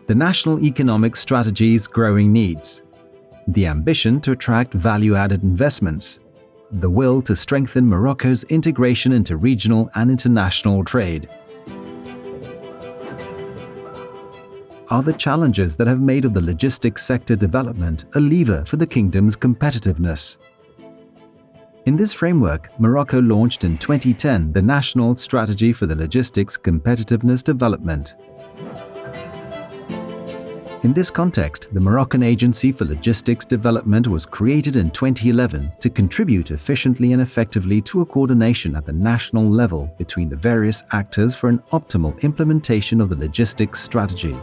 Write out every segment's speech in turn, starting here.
The national economic strategy's growing needs, the ambition to attract value-added investments, the will to strengthen Morocco's integration into regional and international trade, are the challenges that have made of the logistics sector development a lever for the kingdom's competitiveness. In this framework, Morocco launched in 2010 the National Strategy for the Logistics Competitiveness Development. In this context, the Moroccan Agency for Logistics Development was created in 2011 to contribute efficiently and effectively to a coordination at the national level between the various actors for an optimal implementation of the logistics strategy.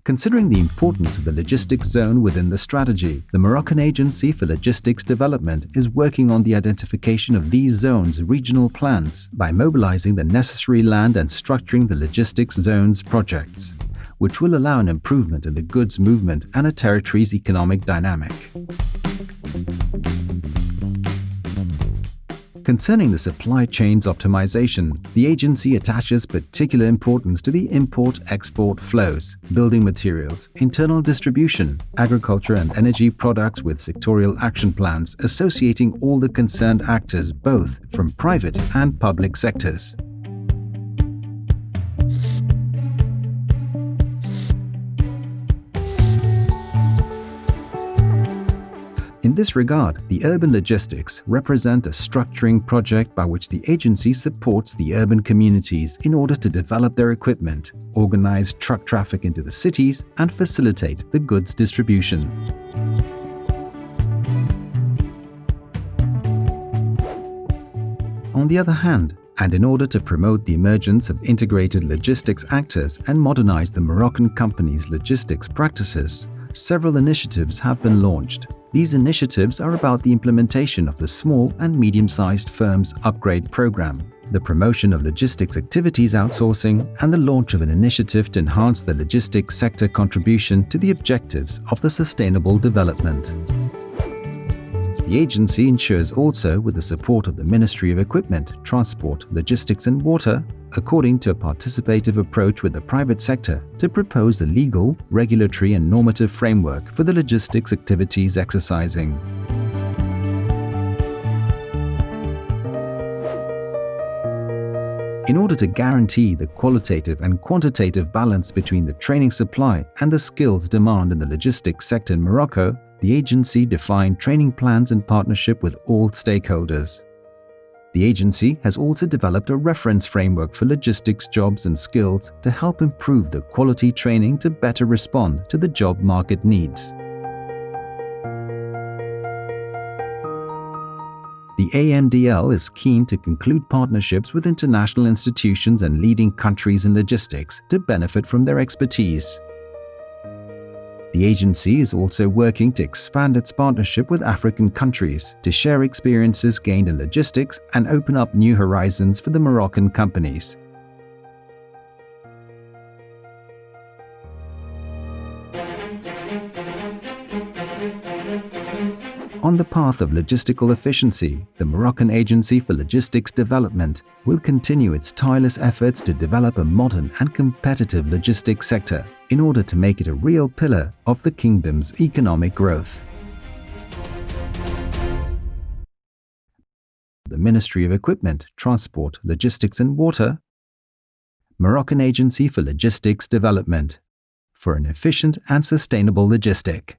Considering the importance of the logistics zone within the strategy, the Moroccan Agency for Logistics Development is working on the identification of these zones' regional plans by mobilizing the necessary land and structuring the logistics zones projects, which will allow an improvement in the goods movement and a territory's economic dynamic. Concerning the supply chain's optimization, the agency attaches particular importance to the import-export flows, building materials, internal distribution, agriculture and energy products with sectorial action plans associating all the concerned actors both from private and public sectors. In this regard, the urban logistics represent a structuring project by which the agency supports the urban communities in order to develop their equipment, organize truck traffic into the cities, and facilitate the goods distribution. On the other hand, and in order to promote the emergence of integrated logistics actors and modernize the Moroccan companies' logistics practices, several initiatives have been launched. These initiatives are about the implementation of the Small and Medium-Sized Firms Upgrade Program, the promotion of logistics activities outsourcing, and the launch of an initiative to enhance the logistics sector contribution to the objectives of the sustainable development. The agency ensures also, with the support of the Ministry of Equipment, Transport, Logistics and Water, according to a participative approach with the private sector, to propose a legal, regulatory and normative framework for the logistics activities exercising. In order to guarantee the qualitative and quantitative balance between the training supply and the skills demand in the logistics sector in Morocco, the agency defined training plans in partnership with all stakeholders. The agency has also developed a reference framework for logistics jobs and skills to help improve the quality training to better respond to the job market needs. The Amdl is keen to conclude partnerships with international institutions and leading countries in logistics to benefit from their expertise. The agency is also working to expand its partnership with African countries to share experiences gained in logistics and open up new horizons for the Moroccan companies. On the path of logistical efficiency, the Moroccan Agency for Logistics Development will continue its tireless efforts to develop a modern and competitive logistics sector in order to make it a real pillar of the kingdom's economic growth. The Ministry of Equipment, Transport, Logistics and Water, Moroccan Agency for Logistics Development, for an efficient and sustainable logistic.